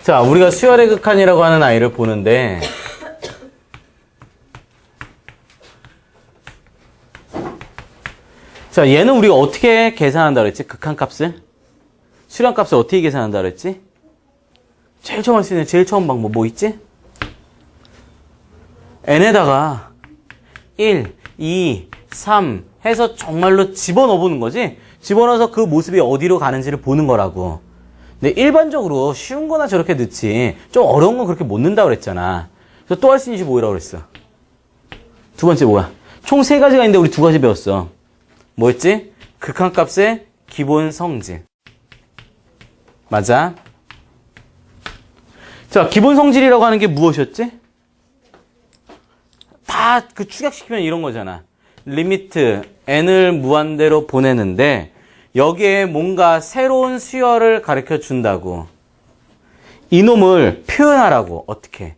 자, 우리가 수열의 극한이라고 하는 아이를 보는데 자, 얘는 우리가 어떻게 계산한다 그랬지? 극한값을? 수렴값을 어떻게 계산한다 그랬지? 제일 처음 할 수 있는 제일 처음 방법 뭐 있지? n에다가 1, 2, 3 해서 정말로 집어넣어 보는 거지? 집어넣어서 그 모습이 어디로 가는지를 보는 거라고. 근데 일반적으로 쉬운 거나 저렇게 넣지 좀 어려운 건 그렇게 못 넣는다고 그랬잖아. 그래서 또 할 수 있는 게 뭐라고 그랬어? 두 번째 뭐야? 총 세 가지가 있는데 우리 두 가지 배웠어. 뭐였지? 극한값의 기본 성질. 맞아? 자, 기본 성질이라고 하는 게 무엇이었지? 다 그 축약시키면 이런 거잖아. 리미트 n을 무한대로 보내는데 여기에 뭔가 새로운 수열을 가르쳐 준다고. 이놈을 표현하라고. 어떻게?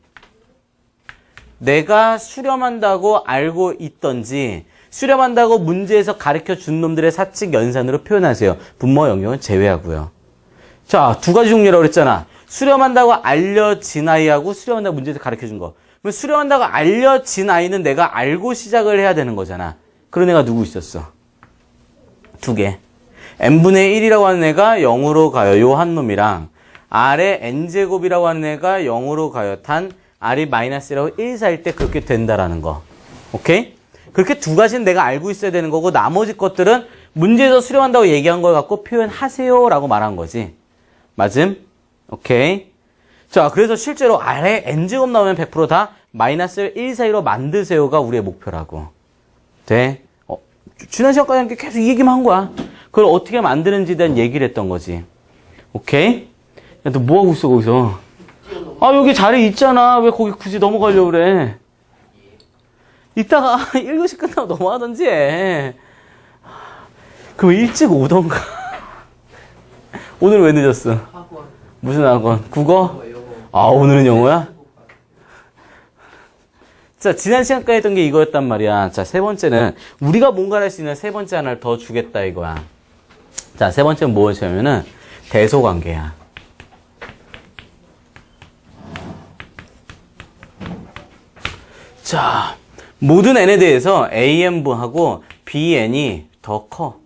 내가 수렴한다고 알고 있던지 수렴한다고 문제에서 가르쳐 준 놈들의 사칙 연산으로 표현하세요. 분모 영역은 제외하고요. 자, 두 가지 종류라고 그랬잖아. 수렴한다고 알려진 아이하고 수렴한다고 문제에서 가르쳐 준 거. 그럼 수렴한다고 알려진 아이는 내가 알고 시작을 해야 되는 거잖아. 그런 애가 누구 있었어? 두 개. n분의 1이라고 하는 애가 0으로 가요. 요 한 놈이랑 r의 n제곱이라고 하는 애가 0으로 가요. 단 r이 마이너스라고 1, 4일 때 그렇게 된다라는 거. 오케이? 그렇게 두 가지는 내가 알고 있어야 되는 거고 나머지 것들은 문제에서 수렴한다고 얘기한 걸 갖고 표현하세요라고 말한 거지. 맞음? 오케이. 자, 그래서 실제로 R에 n제곱 나오면 100% 다 마이너스 1 사이로 만드세요가 우리의 목표라고. 돼? 지난 시간까지 함께 계속 이 얘기만 한 거야. 그걸 어떻게 만드는지에 대한 얘기를 했던 거지. 오케이? 야, 너 뭐하고 있어, 거기서? 아, 여기 자리 있잖아. 왜 거기 굳이 넘어가려고 그래? 이따가 1교시 끝나고 넘어가던지 해. 그럼 일찍 오던가. 오늘 왜 늦었어? 학원. 무슨 학원? 국어? 아, 오늘은 영어야? 자, 지난 시간까지 했던 게 이거였단 말이야. 자, 세 번째는 우리가 뭔가를 할 수 있는 세 번째 하나를 더 주겠다 이거야. 자, 세 번째는 무엇이냐면은 대소관계야. 자, 모든 n에 대해서 AN분하고 BN이 더 커.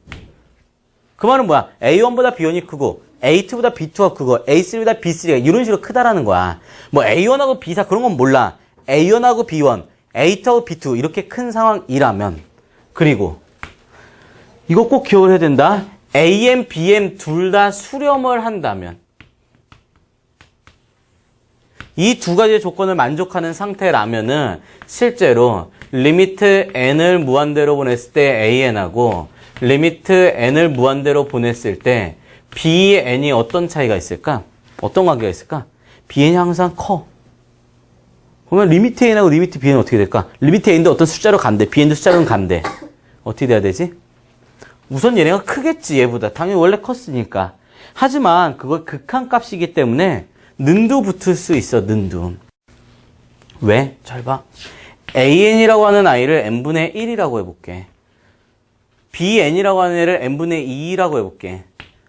그 말은 뭐야? A1보다 B1이 크고 A2보다 B2가 크고 A3보다 B3가 이런 식으로 크다라는 거야. 뭐 A1하고 B4 그런 건 몰라. A1하고 B1, A2하고 B2 이렇게 큰 상황이라면 그리고 이거 꼭 기억을 해야 된다. AM, BM 둘 다 수렴을 한다면 이 두 가지의 조건을 만족하는 상태라면은 실제로 리미트 n을 무한대로 보냈을 때 AN하고 리미트 n을 무한대로 보냈을 때 BN이 어떤 차이가 있을까? 어떤 관계가 있을까? BN이 항상 커. 그러면 리미트 N하고 리미트 BN은 어떻게 될까? 리미트 N도 어떤 숫자로 간대. BN도 숫자로 간대. 어떻게 돼야 되지? 우선 얘네가 크겠지, 얘보다. 당연히 원래 컸으니까. 하지만 그거 극한값이기 때문에 는도 붙을 수 있어, 는도. 왜? 잘 봐. AN이라고 하는 아이를 n분의 1이라고 해볼게. BN이라고 하는 애를 n분의 2라고 해볼게.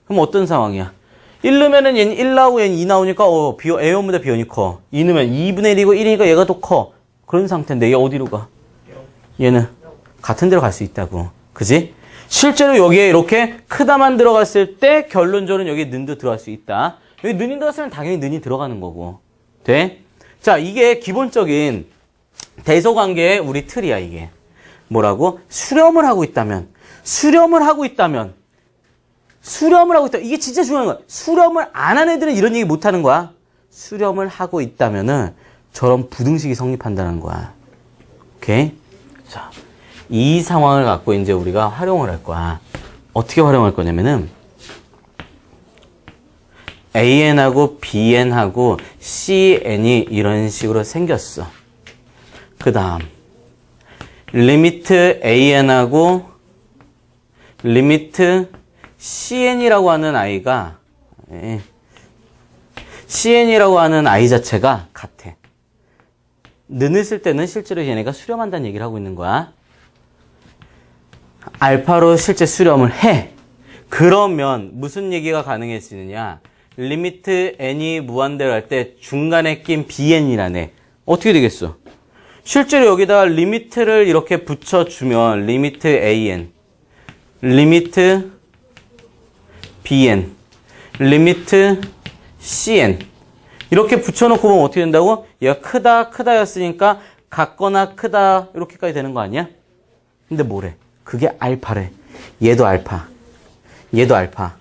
그럼 어떤 상황이야? 1 넣으면은 얘는 1 나오고 얘는 2 나오니까 A1보다 B1이 커. 2 넣으면 2분의 1이고 1이니까 얘가 더 커. 그런 상태인데 얘 어디로 가? 얘는 같은 데로 갈 수 있다고. 그지? 실제로 여기에 이렇게 크다만 들어갔을 때 결론적으로는 여기에 는도 들어갈 수 있다. 여기 는이 들어갔으면 당연히 는이 들어가는 거고. 돼? 자, 이게 기본적인 대소관계의 우리 틀이야, 이게. 뭐라고? 수렴을 하고 있다면. 이게 진짜 중요한 거야. 수렴을 안 한 애들은 이런 얘기 못 하는 거야. 수렴을 하고 있다면은 저런 부등식이 성립한다는 거야. 오케이? 자, 이 상황을 갖고 이제 우리가 활용을 할 거야. 어떻게 활용할 거냐면은 AN하고 BN하고 CN이 이런 식으로 생겼어. 그 다음 리미트 AN하고 리미트 CN이라고 하는 아이가 CN이라고 하는 아이 자체가 같아. 는을 쓸 때는 실제로 얘네가 수렴한다는 얘기를 하고 있는 거야. 알파로 실제 수렴을 해. 그러면 무슨 얘기가 가능해지느냐? 리미트 n이 무한대로 할 때 중간에 낀 bn이라네. 어떻게 되겠어? 실제로 여기다 리미트를 이렇게 붙여주면 리미트 an, 리미트 bn, 리미트 cn 이렇게 붙여놓고 보면 어떻게 된다고? 얘가 크다였으니까 같거나 크다 이렇게까지 되는 거 아니야? 근데 뭐래? 그게 알파래. 얘도 알파. 얘도 알파.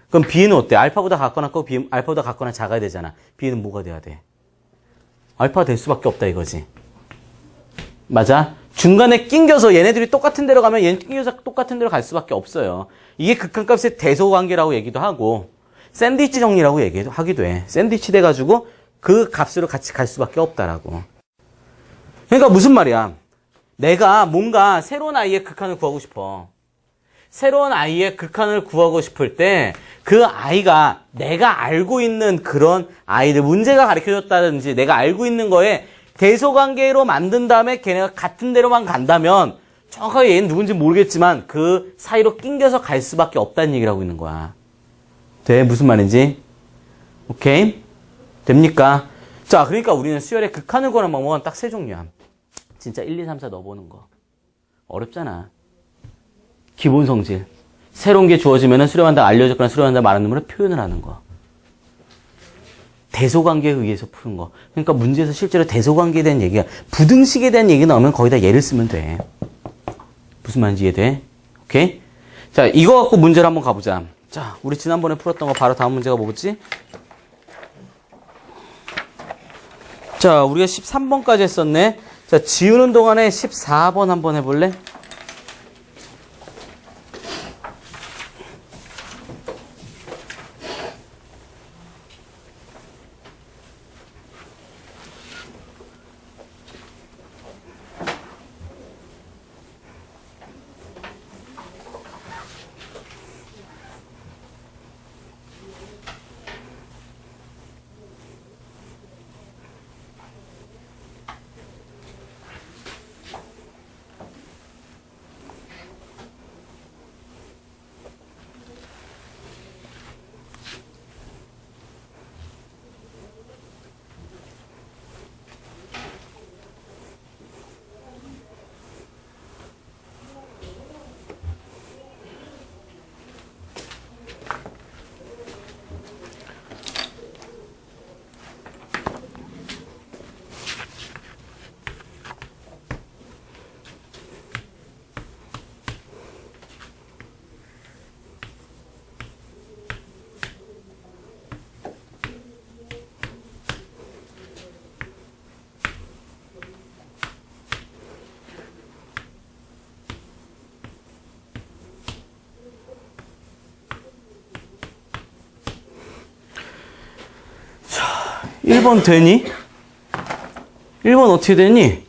그럼 b는 어때? 알파보다 같거나 크고 알파보다 같거나 작아야 되잖아. b는 뭐가 돼야 돼? 알파가 될 수밖에 없다 이거지. 맞아? 중간에 낑겨서 얘네들이 똑같은 데로 가면 얘는 낑겨서 똑같은 데로 갈 수밖에 없어요. 이게 극한값의 대소관계라고 얘기도 하고 샌드위치 정리라고 하기도 해. 샌드위치 돼가지고 그 값으로 같이 갈 수밖에 없다라고. 그러니까 무슨 말이야? 내가 뭔가 새로운 i의 극한을 구하고 싶어. 새로운 i의 극한을 구하고 싶을 때 그 i가 내가 알고 있는 그런 i들, 문제가 가르쳐줬다든지 내가 알고 있는 거에 대소관계로 만든 다음에 걔네가 같은 데로만 간다면 정확하게 얘는 누군지 모르겠지만 그 사이로 낑겨서 갈 수밖에 없다는 얘기를 하고 있는 거야. 돼? 무슨 말인지? 오케이? 됩니까? 자, 그러니까 우리는 수열의 극한을 구하는 방법은 딱 세 종류야. 진짜 1, 2, 3, 4 넣어보는 거. 어렵잖아. 기본 성질. 새로운 게 주어지면 수렴한다, 알려졌거나 수렴한다 말하는 놈으로 표현을 하는 거. 대소관계에 의해서 푸는 거. 그러니까 문제에서 실제로 대소관계에 대한 얘기가, 부등식에 대한 얘기 나오면 거기다 예를 쓰면 돼. 무슨 말인지 이해돼? 오케이? 자, 이거 갖고 문제를 한번 가보자. 자, 우리 지난번에 풀었던 거 바로 다음 문제가 뭐겠지? 자, 우리가 13번까지 했었네. 자, 지우는 동안에 14번 한번 해볼래? 자, 1번 되니? 1번 어떻게 되니?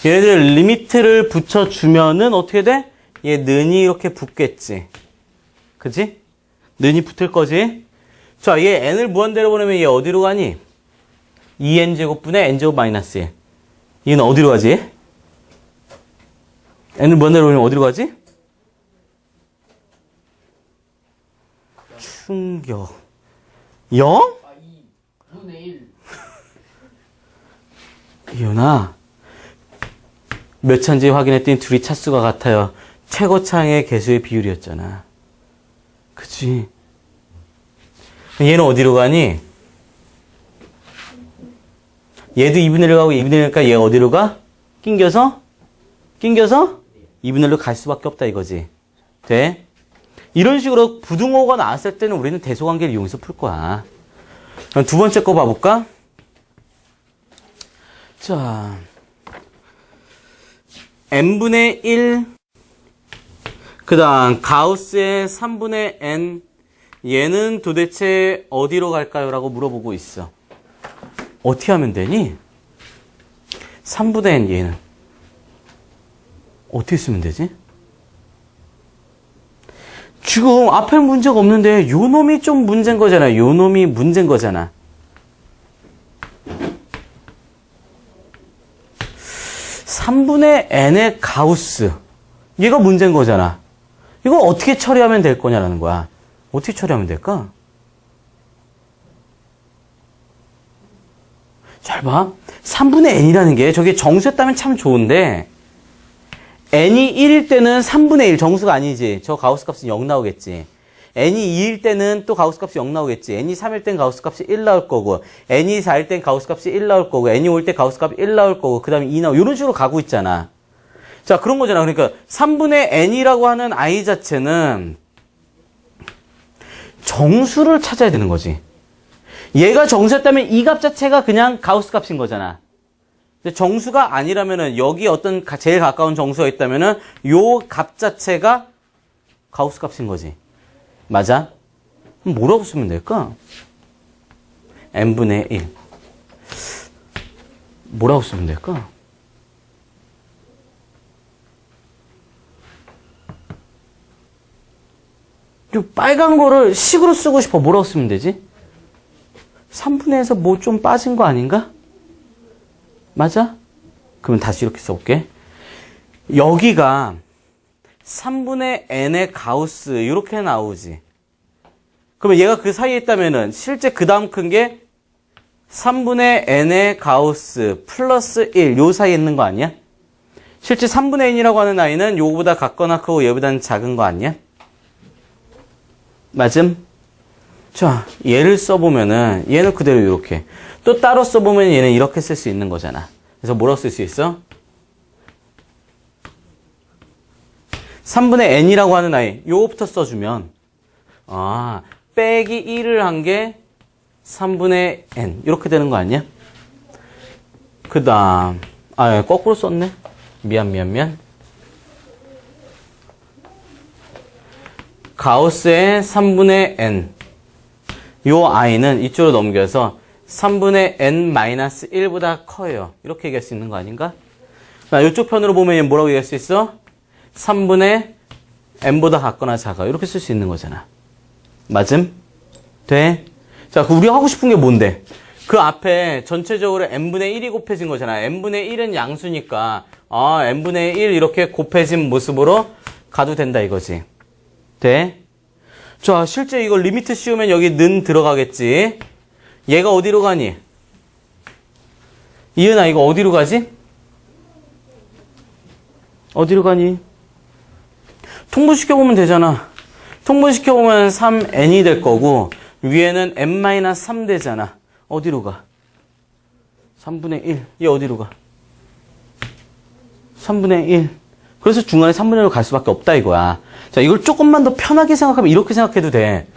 얘네들 리미트를 붙여주면은 어떻게 돼? 얘 는이 이렇게 붙겠지. 그치? 는이 붙을 거지? 자, 얘 n을 무한대로 보내면 얘 어디로 가니? 2n제곱분의 n제곱 마이너스 1. 얘는 어디로 가지? n을 무한대로 보내면 어디로 가지? 충격. 0? 아, 2, 분의 1. 이윤아, 몇 차인지 확인했더니 둘이 차수가 같아요. 최고차의 개수의 비율이었잖아. 그치? 얘는 어디로 가니? 얘도 2분의 1 가고 2분의 1니까 얘가 어디로 가? 낑겨서? 2분의 1로 갈 수밖에 없다 이거지. 돼? 이런 식으로 부등호가 나왔을 때는 우리는 대소관계를 이용해서 풀 거야. 그럼 두 번째 거 봐볼까? 자, n분의 1, 그 다음 가우스의 3분의 n, 얘는 도대체 어디로 갈까요? 라고 물어보고 있어. 어떻게 하면 되니? 3분의 n 얘는 어떻게 쓰면 되지? 지금 앞에 문제가 없는데 요 놈이 좀 문제인 거잖아. 요 놈이 문제인 거잖아. 3분의 n의 가우스. 얘가 문제인 거잖아. 이거 어떻게 처리하면 될 거냐라는 거야. 어떻게 처리하면 될까? 잘 봐. 3분의 n이라는 게 저게 정수였다면 참 좋은데 n이 1일 때는 3분의 1 정수가 아니지. 저 가우스 값은 0 나오겠지. n이 2일 때는 또 가우스 값이 0 나오겠지. n이 3일 땐 가우스 값이 1 나올 거고 n이 4일 땐 가우스 값이 1 나올 거고 n이 5일 때 가우스 값이 1 나올 거고 그 다음에 2 나오고 이런 식으로 가고 있잖아. 자, 그런 거잖아. 그러니까 3분의 n이라고 하는 i 자체는 정수를 찾아야 되는 거지. 얘가 정수였다면 이 값 자체가 그냥 가우스 값인 거잖아. 근데 정수가 아니라면은 여기 어떤 제일 가까운 정수가 있다면은 요 값 자체가 가우스 값인 거지. 맞아? 그럼 뭐라고 쓰면 될까? n분의 1. 뭐라고 쓰면 될까? 요 빨간 거를 식으로 쓰고 싶어. 뭐라고 쓰면 되지? 3분의 1에서 뭐 좀 빠진 거 아닌가? 맞아? 그러면 다시 이렇게 써볼게. 여기가 3분의 n의 가우스 이렇게 나오지. 그러면 얘가 그 사이에 있다면은 실제 그 다음 큰 게 3분의 n의 가우스 플러스 1 요 사이에 있는 거 아니야? 실제 3분의 n이라고 하는 아이는 요거보다 같거나 크고 얘보다는 작은 거 아니야? 맞음? 자, 얘를 써보면은 얘는 그대로 이렇게 또 따로 써보면 얘는 이렇게 쓸 수 있는 거잖아. 그래서 뭐라고 쓸 수 있어? 3분의 n이라고 하는 아이 요거부터 써주면 빼기 1을 한 게 3분의 n 이렇게 되는 거 아니야? 그 다음 거꾸로 썼네. 미안. 가우스의 3분의 n 요 i는 이쪽으로 넘겨서 3분의 n-1보다 커요. 이렇게 얘기할 수 있는 거 아닌가? 자, 이쪽 편으로 보면 얘 뭐라고 얘기할 수 있어? 3분의 n보다 같거나 작아. 이렇게 쓸 수 있는 거잖아. 맞음? 돼? 자, 우리 하고 싶은 게 뭔데? 그 앞에 전체적으로 n분의 1이 곱해진 거잖아. n분의 1은 양수니까 n분의 1 이렇게 곱해진 모습으로 가도 된다 이거지. 돼? 자, 실제 이거 리미트 씌우면 여기 는 들어가겠지. 얘가 어디로 가니? 이은아, 이거 어디로 가지? 어디로 가니? 통분시켜보면 되잖아. 통분시켜보면 3n이 될 거고 위에는 n-3 되잖아. 어디로 가? 3분의 1. 얘 어디로 가? 3분의 1. 그래서 중간에 3분의 1로 갈 수밖에 없다 이거야. 자, 이걸 조금만 더 편하게 생각하면 이렇게 생각해도 돼.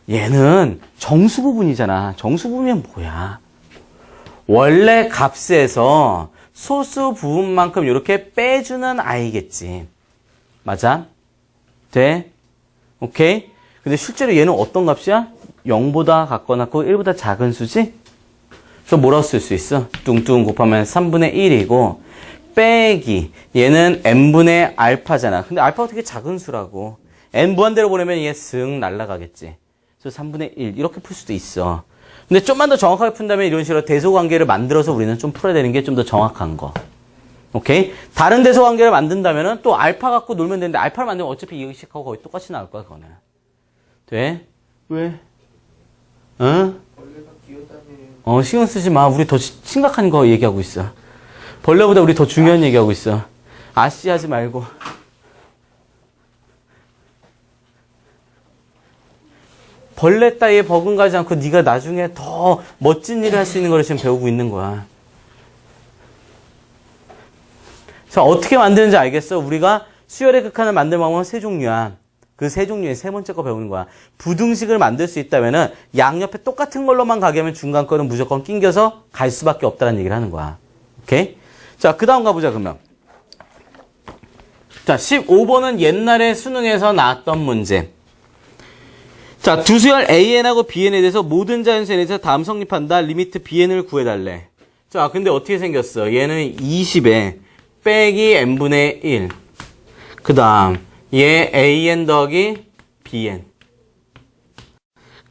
얘는 정수 부분이잖아. 정수 부분이 뭐야? 원래 값에서 소수 부분만큼 이렇게 빼주는 아이겠지. 맞아? 돼? 오케이? 근데 실제로 얘는 어떤 값이야? 0보다 같거나 그 1보다 작은 수지? 그래서 뭐라고 쓸 수 있어? 뚱뚱 곱하면 3분의 1이고 빼기 얘는 n분의 알파잖아. 근데 알파가 되게 작은 수라고. n 무한대로 보내면 얘 쓱 날아가겠지. 그래서 3분의 1 이렇게 풀 수도 있어. 근데 좀만 더 정확하게 푼다면 이런 식으로 대소관계를 만들어서 우리는 좀 풀어야 되는 게 좀 더 정확한 거. 오케이? 다른 대소관계를 만든다면 또 알파 갖고 놀면 되는데 알파를 만들면 어차피 이 의식하고 거의 똑같이 나올 거야 그거는. 돼? 왜? 응? 신경 쓰지 마. 우리 더 심각한 거 얘기하고 있어. 벌레보다 우리 더 중요한 얘기하고 있어. 아씨 하지 말고. 벌레 따위에 버금가지 않고 네가 나중에 더 멋진 일을 할 수 있는 걸 지금 배우고 있는 거야. 자, 어떻게 만드는지 알겠어? 우리가 수열의 극한을 만들 방법은 세 종류야. 그 세 종류의 세 번째 거 배우는 거야. 부등식을 만들 수 있다면은 양옆에 똑같은 걸로만 가게 하면 중간 거는 무조건 낑겨서 갈 수밖에 없다는 얘기를 하는 거야. 오케이? 자, 그 다음 가보자, 그러면. 자, 15번은 옛날에 수능에서 나왔던 문제. 자, 두 수열 AN하고 BN에 대해서 모든 자연수에 대해서 다음 성립한다. 리미트 BN을 구해달래. 자, 근데 어떻게 생겼어? 얘는 20에 빼기 n분의 1. 그 다음, 얘 AN 더하기 BN.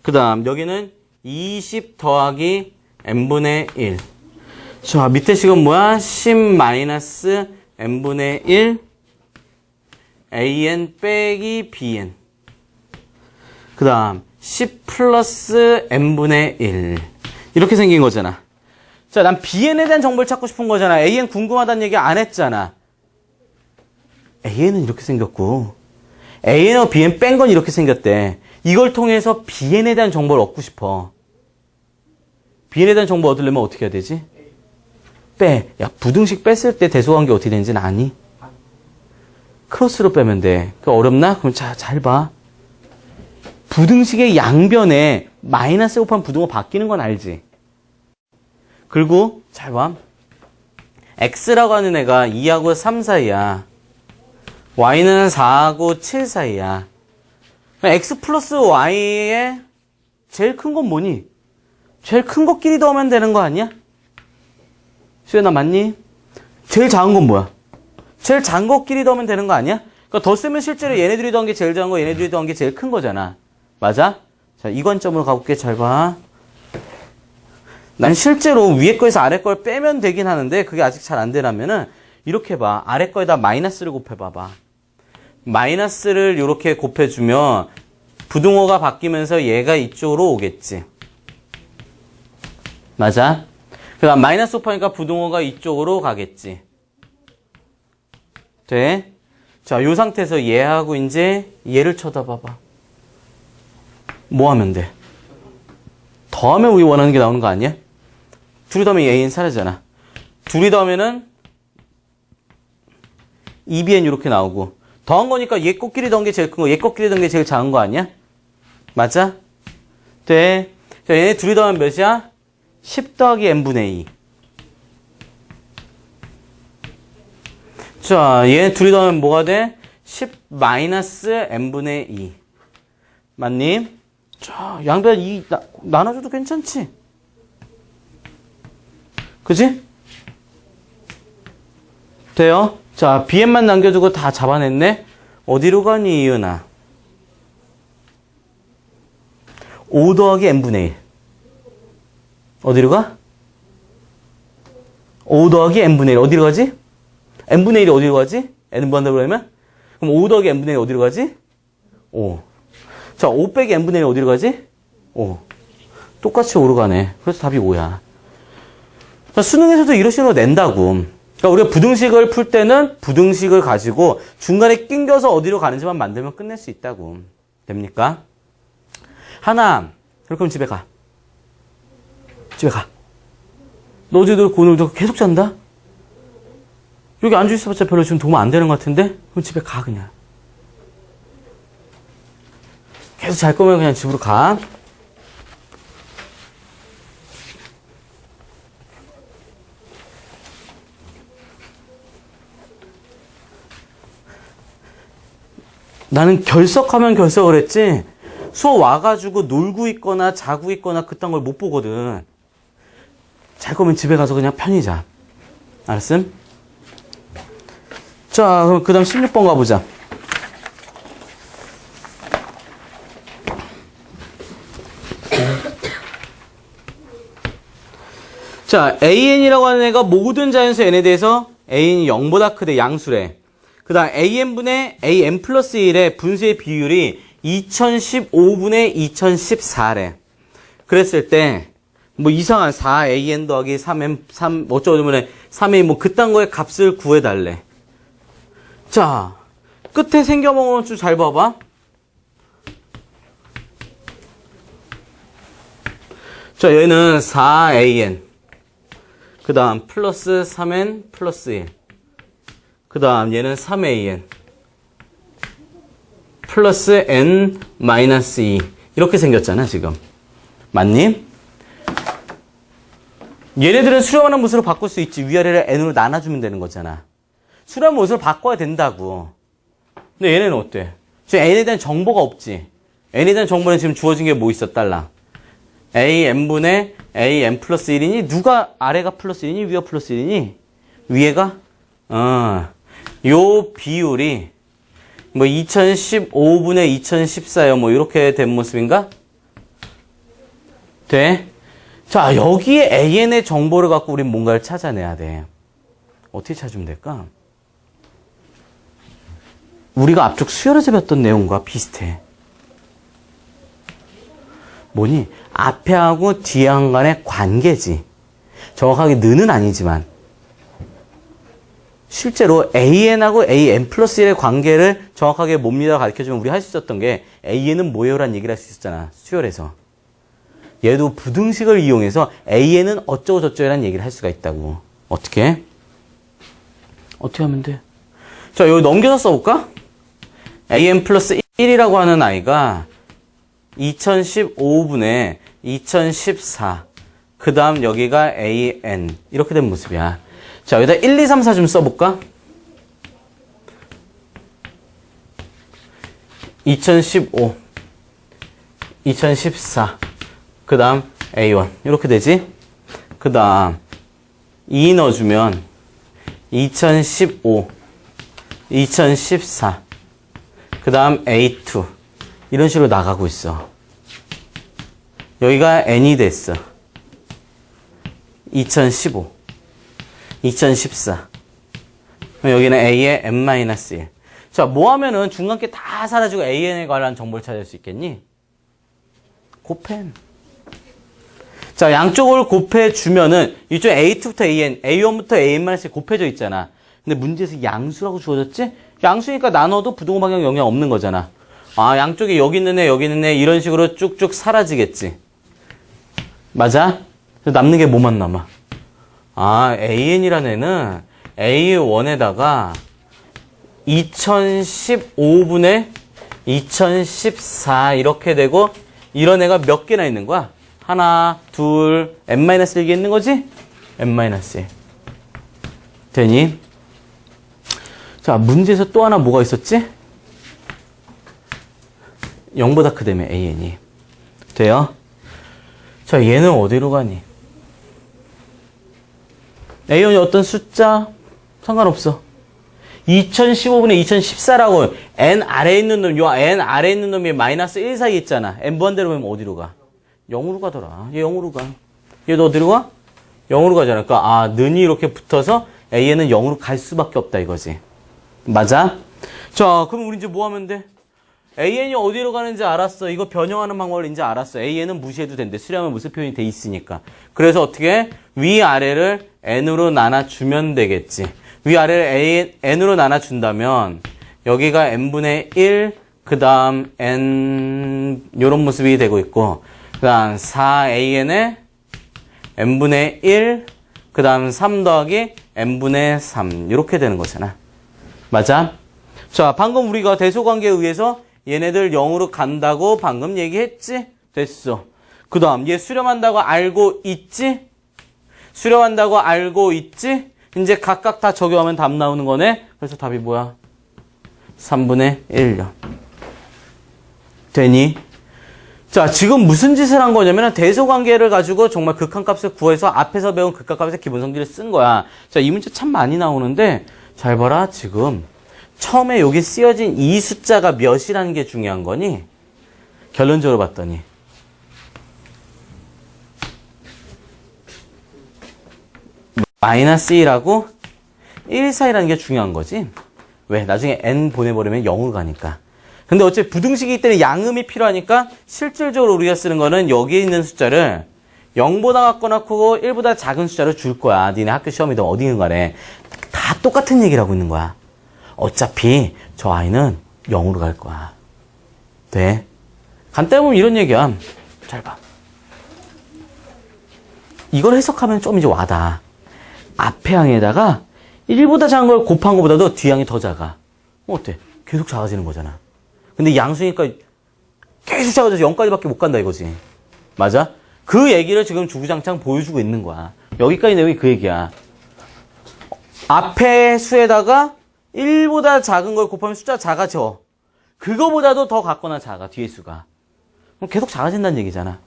그 다음, 여기는 20 더하기 n분의 1. 자, 밑에 식은 뭐야? 10 마이너스 n분의 1 AN 빼기 BN. 그 다음 10 플러스 n분의 1 이렇게 생긴 거잖아. 자, 난 BN에 대한 정보를 찾고 싶은 거잖아. AN 궁금하다는 얘기 안 했잖아. AN은 이렇게 생겼고 AN하고 BN 뺀 건 이렇게 생겼대. 이걸 통해서 BN에 대한 정보를 얻고 싶어. BN에 대한 정보 얻으려면 어떻게 해야 되지? 빼. 야, 부등식 뺐을 때 대소관계 어떻게 되는지는 아니? 크로스로 빼면 돼. 그 어렵나? 그럼 잘 봐. 부등식의 양변에 마이너스 곱하면 부등호 바뀌는 건 알지? 그리고 잘 봐. x라고 하는 애가 2하고 3 사이야. y는 4하고 7 사이야. x 플러스 y의 제일 큰 건 뭐니? 제일 큰 것끼리 더하면 되는 거 아니야? 수연아 맞니? 제일 작은 건 뭐야? 제일 작은 것끼리 더하면 되는 거 아니야? 그러니까 더 쓰면 실제로 얘네들이 더한 게 제일 작은 거, 얘네들이 더한 게 제일 큰 거잖아. 맞아? 자, 이 관점으로 가볼게. 잘 봐. 난 실제로 위에 거에서 아래 걸 빼면 되긴 하는데 그게 아직 잘 안 되려면은 이렇게 봐. 아래 거에다 마이너스를 곱해봐봐. 마이너스를 이렇게 곱해주면 부등호가 바뀌면서 얘가 이쪽으로 오겠지. 맞아? 그 다음 마이너스 곱하니까 부등호가 이쪽으로 가겠지. 돼? 자, 요 상태에서 얘하고 이제 얘를 쳐다봐봐. 뭐 하면 돼? 더하면 우리 원하는 게 나오는 거 아니야? 둘이 더하면 A는 사라지잖아. 둘이 더하면은 2BN 이렇게 나오고 더한 거니까 얘 꽃끼리 더한 게 제일 큰 거, 얘 꽃끼리 더한 게 제일 작은 거 아니야? 맞아? 돼. 자, 얘네 둘이 더하면 몇이야? 10 더하기 n분의 2. 자, 얘 둘이 더하면 뭐가 돼? 10 마이너스 n분의 2. 맞니? 자, 양변 2 나눠줘도 괜찮지? 그지? 돼요? 자, BN만 남겨두고 다 잡아냈네? 어디로 가니, 이은아? 5 더하기 n분의 1. 어디로 가? 5 더하기 n분의 1. 어디로 가지? n분의 1이 어디로 가지? n은 무한대로 그러면? 그럼 5 더하기 n분의 1 어디로 가지? 5. 자, 5 빼기 n분의 1 어디로 가지? 5. 똑같이 5로 가네. 그래서 답이 5야. 자, 수능에서도 이런 식으로 낸다고. 그러니까 우리가 부등식을 풀 때는 부등식을 가지고 중간에 낑겨서 어디로 가는지만 만들면 끝낼 수 있다고. 됩니까? 하나, 그럼 집에 가. 집에 가. 너 어제도 오늘도 계속 잔다? 여기 앉아있어봤자 별로 지금 도움 안 되는 것 같은데? 그럼 집에 가, 그냥. 계속 잘 거면 그냥 집으로 가. 나는 결석하면 결석을 했지 수업 와가지고 놀고 있거나 자고 있거나 그딴 걸 못 보거든. 잘 거면 집에 가서 그냥 편히 자. 알았음? 자, 그럼 그 다음 16번 가보자. 자, AN이라고 하는 애가 모든 자연수 N에 대해서 AN이 0보다 크대, 양수래. 그 다음 AN분의 AN 플러스 1의 분수의 비율이 2015분의 2014래. 그랬을 때, 뭐 이상한 4AN 더하기 3M, 3, 어쩌면 3A 뭐 그딴 거의 값을 구해달래. 자, 끝에 생겨먹은 줄 잘 봐봐. 자, 얘는 4AN. 그 다음 플러스 3N 플러스 1. 그 다음 얘는 3AN. 플러스 N 마이너스 2. 이렇게 생겼잖아, 지금. 맞니? 얘네들은 수렴하는 모습으로 바꿀 수 있지. 위아래를 N으로 나눠주면 되는 거잖아. 수렴 모습을 바꿔야 된다고. 근데 얘네는 어때? 지금 N에 대한 정보가 없지. N에 대한 정보는 지금 주어진 게 뭐 있어, 달라. AN분의 AN 플러스 1이니? 누가 아래가 플러스 1이니? 위가 플러스 1이니? 위에가? 요 비율이 뭐 2015분의 2014요. 뭐 이렇게 된 모습인가? 돼? 자, 여기에 AN의 정보를 갖고 우린 뭔가를 찾아내야 돼. 어떻게 찾으면 될까? 우리가 앞쪽 수열에서 배웠던 내용과 비슷해. 뭐니? 앞에 하고 뒤에 한 간의 관계지. 정확하게 는은 아니지만 실제로 AN하고 AN 플러스 1의 관계를 정확하게 뭡니다 가르쳐주면 우리 할 수 있었던 게 AN은 뭐예요라는 얘기를 할 수 있었잖아. 수열에서. 얘도 부등식을 이용해서 AN은 어쩌고 저쩌고라는 얘기를 할 수가 있다고. 어떻게? 어떻게 하면 돼? 자, 여기 넘겨서 써볼까? AN 플러스 1이라고 하는 아이가 2015분에 2014. 그 다음 여기가 AN. 이렇게 된 모습이야. 자, 여기다 1, 2, 3, 4 좀 써볼까? 2015, 2014, 그 다음 A1. 이렇게 되지? 그 다음 2 넣어주면 2015, 2014, 그 다음 A2. 이런 식으로 나가고 있어. 여기가 N이 됐어. 2015, 2014. 여기는 A의 N-1. 자, 뭐 하면은 중간계 다 사라지고 AN에 관한 정보를 찾을 수 있겠니? 곱셈. 자, 양쪽을 곱해주면은 이쪽 A2부터 AN, A1부터 AN-1 곱해져 있잖아. 근데 문제에서 양수라고 주어졌지? 양수니까 나눠도 부등호 방향 영향 없는 거잖아. 아, 양쪽에 여기 있는 애, 여기 있는 애 이런 식으로 쭉쭉 사라지겠지. 맞아? 남는 게 뭐만 남아? 아, AN이라는 애는 A1에다가 2015분에 2014 이렇게 되고 이런 애가 몇 개나 있는 거야? 하나, 둘, N-1개 있는 거지? N-1. 되니? 자, 문제에서 또 하나 뭐가 있었지? 0보다 크다며, AN이. 돼요? 자, 얘는 어디로 가니? A1이 어떤 숫자? 상관없어. 2015분에 2014라고 N 아래에 있는 놈, 요 N 아래에 있는 놈이 마이너스 1 사이에 있잖아. N 무한대로 보면 어디로 가? 0으로 가더라. 얘 0으로 가. 얘도 어디로 가? 0으로 가잖아. 그러니까, 아, 는이 이렇게 붙어서 A는 0으로 갈 수밖에 없다 이거지. 맞아? 자, 그럼 우리 이제 뭐 하면 돼? AN이 어디로 가는지 알았어. 이거 변형하는 방법을 이제 알았어. AN은 무시해도 된대. 수렴은 무슨 표현이 돼 있으니까. 그래서 어떻게? 위아래를 N으로 나눠주면 되겠지. 위아래를 N으로 나눠준다면 여기가 N분의 1, 그 다음 N 요런 모습이 되고 있고 그 다음 4AN에 N분의 1, 그 다음 3 더하기 N분의 3 이렇게 되는 거잖아. 맞아? 자, 방금 우리가 대소관계에 의해서 얘네들 0으로 간다고 방금 얘기했지? 됐어. 그 다음 얘 수렴한다고 알고 있지? 수렴한다고 알고 있지? 이제 각각 다 적용하면 답 나오는 거네? 그래서 답이 뭐야? 3분의 1요. 되니? 자, 지금 무슨 짓을 한 거냐면 대소관계를 가지고 정말 극한값을 구해서 앞에서 배운 극한값의 기본성질을 쓴 거야. 자, 이 문제 참 많이 나오는데 잘 봐라. 지금 처음에 여기 쓰여진 이 숫자가 몇이라는 게 중요한 거니? 결론적으로 봤더니 마이너스 1하고 1 사이라는 게 중요한 거지. 왜? 나중에 n 보내버리면 0으로 가니까. 근데 어차피 부등식이기 때문에 양음이 필요하니까 실질적으로 우리가 쓰는 거는 여기에 있는 숫자를 0보다 같거나 크고 1보다 작은 숫자로 줄 거야. 니네 학교 시험이든 어디든 간에. 다 똑같은 얘기를 하고 있는 거야. 어차피 저 아이는 0으로 갈 거야. 돼? 간단히 보면 이런 얘기야. 잘 봐. 이걸 해석하면 좀 이제 와다. 앞에 항에다가 1보다 작은 걸 곱한 것보다도 뒤 항이 더 작아. 어때? 계속 작아지는 거잖아. 근데 양수니까 계속 작아져서 0까지밖에 못 간다 이거지. 맞아? 그 얘기를 지금 주구장창 보여주고 있는 거야. 여기까지 내용이 그 얘기야. 앞에 수에다가 1보다 작은 걸 곱하면 숫자 작아져. 그거보다도 더 같거나 작아, 뒤에 수가. 그럼 계속 작아진다는 얘기잖아.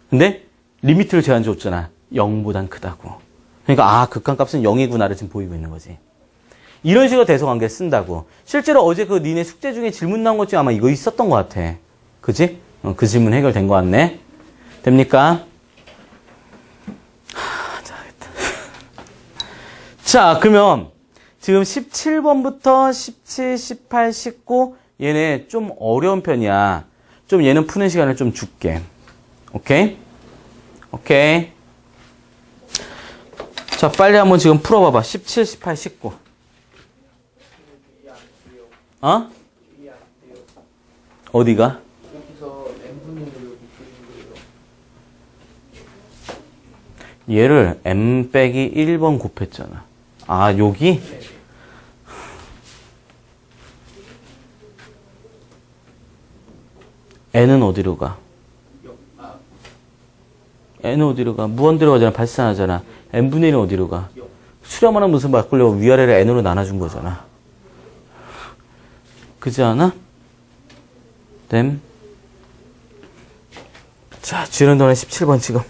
근데 리미트를 제한 줬잖아. 0보단 크다고. 그러니까 극한값은 0이구나를 지금 보이고 있는 거지. 이런 식으로 대소관계를 쓴다고. 실제로 어제 그 니네 숙제 중에 질문 나온 것 중에 아마 이거 있었던 것 같아. 그지? 그 질문 해결된 것 같네. 됩니까? 잘하겠다. 자, 그러면 지금 17번부터 17, 18, 19 얘네 좀 어려운 편이야. 좀 얘는 푸는 시간을 좀 줄게. 오케이? 오케이? 자, 빨리 한번 지금 풀어봐봐. 17, 18, 19. 어? 어디가? 여기서 n분의 1을 곱해준 거예요. 얘를 m 빼기 1번 곱했잖아. 아, 여기? n은 어디로 가? n은 어디로 가? 무한대로 가잖아. 발산하잖아. n분의 1은 어디로 가? 수렴하는 무슨 바꾸려고 위아래를 n으로 나눠준 거잖아. 그지 않아? 됨. 자, 쥐는 너네 17번 지금.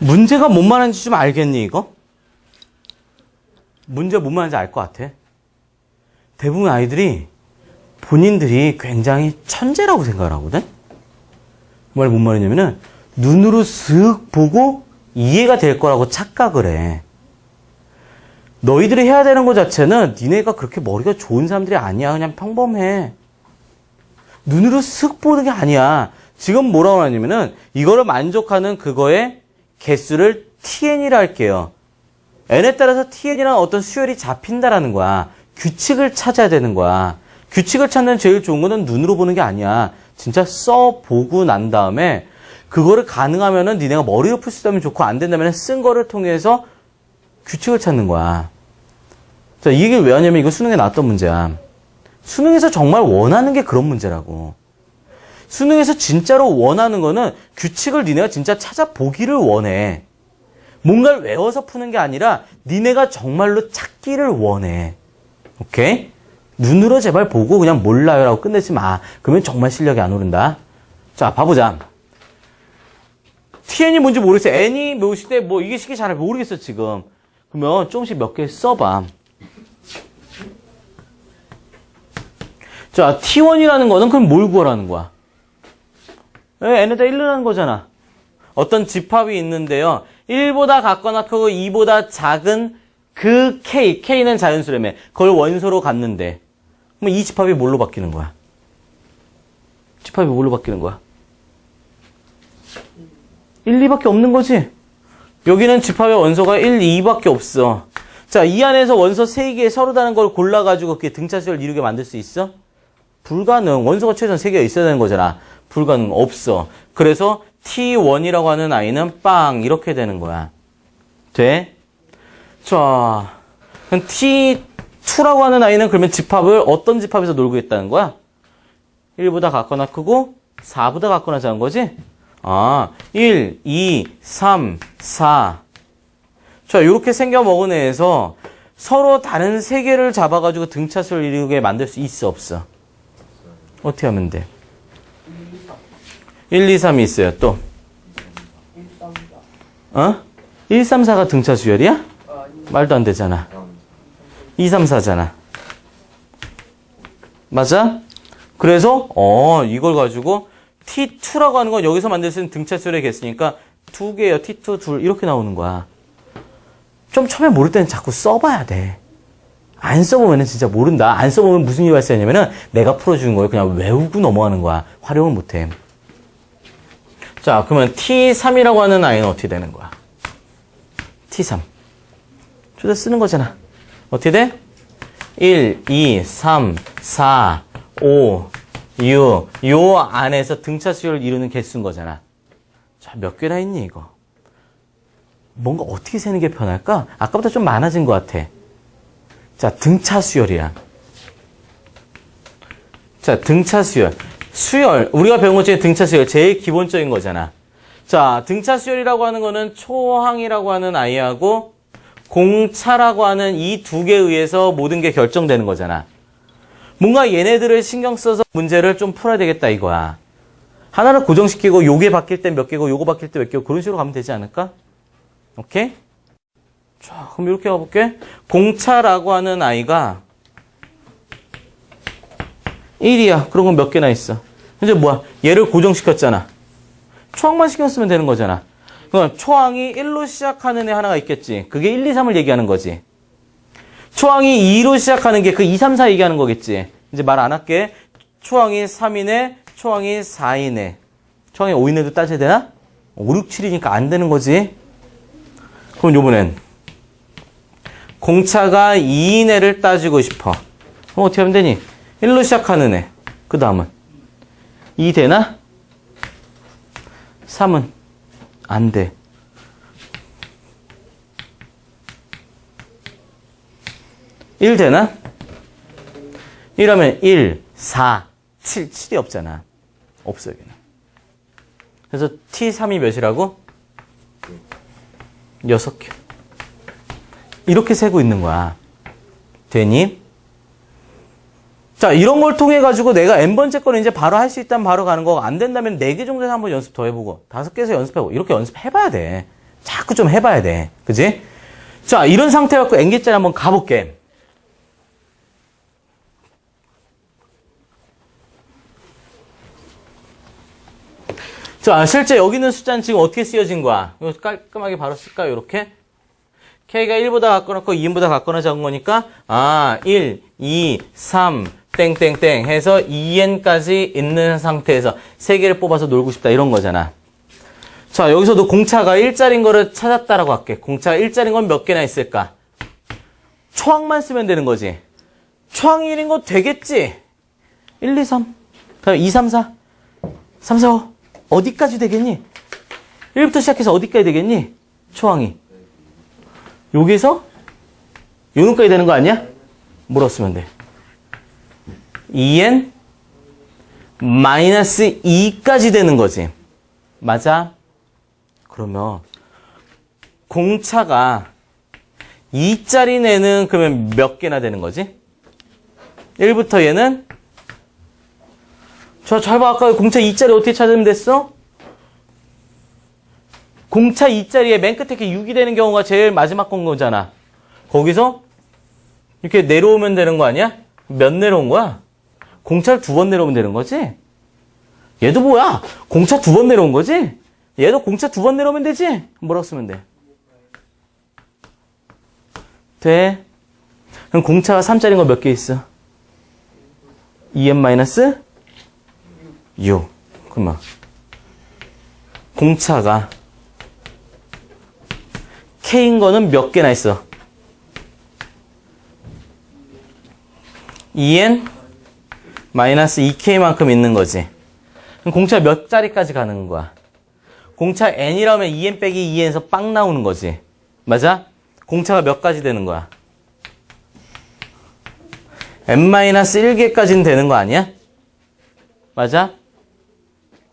문제가 뭔 말하는지 좀 알겠니, 이거? 문제가 뭔 말하는지 알 것 같아. 대부분 아이들이 본인들이 굉장히 천재라고 생각을 하거든? 뭔 말이냐면은, 눈으로 슥 보고 이해가 될 거라고 착각을 해. 너희들이 해야 되는 것 자체는 니네가 그렇게 머리가 좋은 사람들이 아니야. 그냥 평범해. 눈으로 슥 보는 게 아니야. 지금 뭐라고 하냐면은, 이거를 만족하는 그거의 개수를 tn이라 할게요. n에 따라서 tn이라는 어떤 수열이 잡힌다라는 거야. 규칙을 찾아야 되는 거야. 규칙을 찾는 제일 좋은 거는 눈으로 보는 게 아니야. 진짜 써보고 난 다음에 그거를 가능하면은 니네가 머리로 풀 수 있다면 좋고 안 된다면 쓴 거를 통해서 규칙을 찾는 거야. 자, 이 얘기를 왜 하냐면 이거 수능에 나왔던 문제야. 수능에서 정말 원하는 게 그런 문제라고. 수능에서 진짜로 원하는 거는 규칙을 니네가 진짜 찾아보기를 원해. 뭔가를 외워서 푸는 게 아니라 니네가 정말로 찾기를 원해. 오케이? 눈으로 제발 보고 그냥 몰라요 라고 끝내지 마. 그러면 정말 실력이 안 오른다. 자, 봐보자. tn이 뭔지 모르겠어. n이 몇일 때 뭐 이게 식이 잘 모르겠어 지금. 그러면 조금씩 몇 개 써봐. 자, t1이라는 거는 그럼 뭘 구하라는 거야? n에다 1넣는 거잖아. 어떤 집합이 있는데요. 1보다 같거나 크고 2보다 작은 그 k는 자연수라며. 그걸 원소로 갖는데. 그럼 이 집합이 뭘로 바뀌는 거야? 집합이 뭘로 바뀌는 거야? 1, 2밖에 없는 거지? 여기는 집합의 원소가 1, 2밖에 없어. 자, 이 안에서 원소 3개 서로 다른 걸 골라가지고 그게 등차수를 이루게 만들 수 있어? 불가능. 원소가 최소한 3개가 있어야 되는 거잖아. 불가능. 없어. 그래서 T1이라고 하는 아이는 빵 이렇게 되는 거야. 돼? 자, 그럼 T2라고 하는 아이는 그러면 집합을 어떤 집합에서 놀고 있다는 거야? 1보다 같거나 크고 4보다 같거나 작은 거지? 1, 2, 3, 4. 자, 이렇게 생겨 먹은 애에서 서로 다른 세 개를 잡아가지고 등차수를 이루게 만들 수 있어, 없어? 어떻게 하면 돼? 1, 2, 3이 있어요. 또? 1, 3, 4가 등차 수열이야? 말도 안 되잖아. 2, 3, 4잖아. 맞아? 그래서 이걸 가지고 T2라고 하는 건 여기서 만들 수 있는 등차 수열의 개수니까 2개요. T2 둘 이렇게 나오는 거야. 좀 처음에 모를 때는 자꾸 써봐야 돼. 안 써보면 진짜 모른다. 안 써보면 무슨 일이 발생하냐면은 내가 풀어주는 거예요. 그냥 외우고 넘어가는 거야. 활용을 못해. 자, 그러면 T3이라고 하는 아이는 어떻게 되는 거야? T3. 저다 쓰는 거잖아. 어떻게 돼? 1, 2, 3, 4, 5, 6. 요 안에서 등차 수열을 이루는 개수인 거잖아. 자, 몇 개나 있니, 이거? 뭔가 어떻게 세는 게 편할까? 아까보다 좀 많아진 것 같아. 자, 등차 수열이야. 자, 등차 수열. 수열. 우리가 배운 것 중에 등차 수열. 제일 기본적인 거잖아. 자, 등차 수열이라고 하는 거는 초항이라고 하는 아이하고 공차라고 하는 이 두 개에 의해서 모든 게 결정되는 거잖아. 뭔가 얘네들을 신경 써서 문제를 좀 풀어야 되겠다 이거야. 하나를 고정시키고 요게 바뀔 때 몇 개고 요거 바뀔 때 몇 개고 그런 식으로 가면 되지 않을까? 오케이? 자, 그럼 이렇게 가볼게. 공차라고 하는 아이가 1이야. 그런 건 몇 개나 있어. 이제 뭐야? 얘를 고정시켰잖아. 초항만 신경 쓰면 되는 거잖아. 그럼 초항이 1로 시작하는 애 하나가 있겠지. 그게 1, 2, 3을 얘기하는 거지. 초항이 2로 시작하는 게 그 2, 3, 4 얘기하는 거겠지. 이제 말 안 할게. 초항이 3이네, 초항이 4이네. 초항이 5이네도 따져야 되나? 5, 6, 7이니까 안 되는 거지. 그럼 요번엔 공차가 2인 애를 따지고 싶어. 그럼 어떻게 하면 되니? 1로 시작하는 애. 그 다음은 2 되나? 3은 안 돼. 1 되나? 1하면 1, 4, 7, 7이 없잖아. 없어, 여기는. 그래서 T3이 몇이라고? 6개. 이렇게 세고 있는 거야. 되니? 자, 이런 걸 통해 가지고 내가 n번째 거는 이제 바로 할 수 있다면 바로 가는 거고, 안 된다면 4개 정도에서 한번 연습 더 해보고, 5개에서 연습해보고, 이렇게 연습해봐야 돼. 자꾸 좀 해봐야 돼. 그지? 자, 이런 상태 갖고 n개짜리 한번 가볼게. 자, 실제 여기 있는 숫자는 지금 어떻게 쓰여진 거야? 이거 깔끔하게 바로 쓸까요? 이렇게? K가 1보다 갖고 놓고 2인보다 갖거나 적은 거니까 1, 2, 3, 땡땡땡 해서 2n까지 있는 상태에서 3개를 뽑아서 놀고 싶다 이런 거잖아. 자, 여기서도 공차가 1짜리인 거를 찾았다라고 할게. 공차가 1짜리인 건 몇 개나 있을까? 초항만 쓰면 되는 거지. 초항이 1인 거 되겠지? 1, 2, 3. 그럼 2, 3, 4. 3, 4, 5. 어디까지 되겠니? 1부터 시작해서 어디까지 되겠니? 초항이. 여기서 요놈까지 되는 거 아니야? 뭐라 쓰면 돼? 2n 마이너스 2까지 되는 거지. 맞아? 그러면 공차가 2짜리 내는 그러면 몇 개나 되는 거지? 1부터 얘는 잘 봐. 아까 공차 2짜리 어떻게 찾으면 됐어? 공차 2짜리에 맨 끝에 이렇게 6이 되는 경우가 제일 마지막 건 거잖아. 거기서 이렇게 내려오면 되는 거 아니야? 몇 내려온 거야? 공차를 2번 내려오면 되는 거지? 얘도 뭐야? 공차 2번 내려온 거지? 얘도 공차 2번 내려오면 되지? 뭐라고 쓰면 돼? 돼? 그럼 공차가 3짜리인 거 몇 개 있어? 2n-6. 그러면 공차가 K인 거는 몇 개나 있어? 2n 마이너스 2K만큼 있는 거지. 그럼 공차 몇 자리까지 가는 거야? 공차 n이라면 2n 빼기 2n에서 빵 나오는 거지. 맞아? 공차가 몇 가지 되는 거야? n 마이너스 1개까지는 되는 거 아니야? 맞아?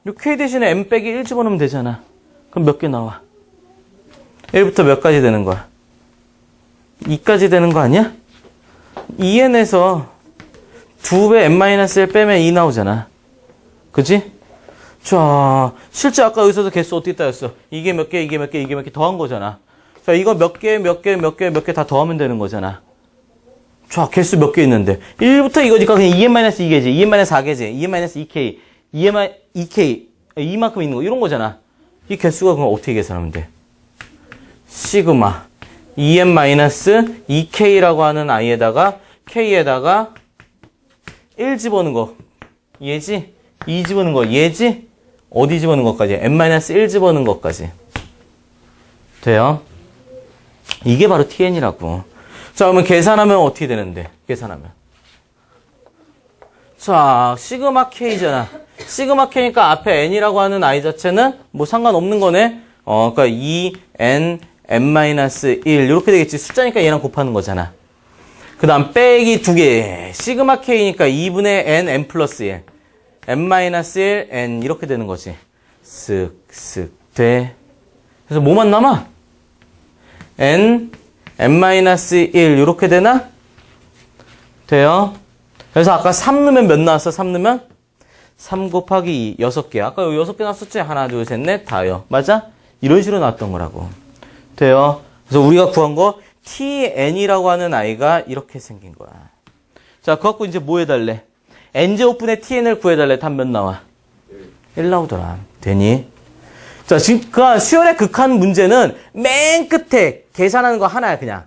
요 K 대신에 M 빼기 1 집어넣으면 되잖아. 그럼 몇 개 나와? 1부터 몇 가지 되는 거야? 2까지 되는 거 아니야? 2n에서 2배 n-1 빼면 2 나오잖아. 그지? 자, 실제 아까 여기서도 개수 어떻게 따였어? 이게 몇 개, 이게 몇 개, 이게 몇 개 더한 거잖아. 자, 이거 몇 개, 몇 개, 몇 개, 몇 개 다 더하면 되는 거잖아. 자, 개수 몇 개 있는데. 1부터 이거니까 그냥 2n-2개지. 2n-4개지. 2n-2k. 2k. 이만큼 있는 거. 이런 거잖아. 이 개수가 그럼 어떻게 계산하면 돼? 시그마 2n-2k라고 하는 i에다가 k에다가 1 집어넣은 거. 얘지? 2 집어넣은 거. 얘지? 어디 집어넣은 것까지? n-1 집어넣은 것까지. 돼요? 이게 바로 tn이라고. 자, 그러면 계산하면 어떻게 되는데? 계산하면. 자, 시그마 k잖아. 시그마 k니까 앞에 n이라고 하는 i 자체는 뭐 상관없는 거네. 그러니까 2n n-1 이렇게 되겠지. 숫자니까 얘랑 곱하는 거잖아. 그 다음 빼기 2개. 시그마 k니까 2분의 n 플러스 1. n-1 n 이렇게 되는 거지. 쓱쓱 돼. 그래서 뭐만 남아? n-1 이렇게 되나? 돼요? 그래서 아까 3 넣으면 몇 나왔어? 3 넣으면? 3 곱하기 2, 6개. 아까 여기 6개 나왔었지? 하나, 둘, 셋, 넷, 다요. 맞아? 이런 식으로 나왔던 거라고. 돼요? 그래서 우리가 구한 거 tn이라고 하는 아이가 이렇게 생긴 거야. 자, 그거 갖고 이제 뭐 해달래? n제곱분의 tn을 구해달래. 답 몇 나와? 1 나오더라. 되니? 자, 지금 그 수열의 극한 문제는 맨 끝에 계산하는 거 하나야, 그냥.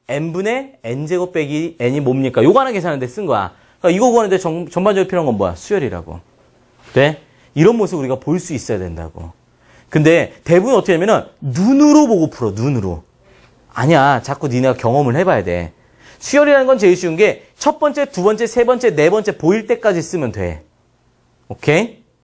n분의 n제곱 빼기 n이 뭡니까? 요거 하나 계산하는데 쓴 거야. 그러니까 이거 구하는데 전반적으로 필요한 건 뭐야? 수열이라고. 돼? 이런 모습 우리가 볼 수 있어야 된다고. 근데 대부분 어떻게 하면은 눈으로 보고 풀어, 눈으로. 아니야. 자꾸 니네가 경험을 해봐야 돼. 수열이라는 건 제일 쉬운 게 첫 번째, 두 번째, 세 번째, 네 번째 보일 때까지 쓰면 돼. 오케이?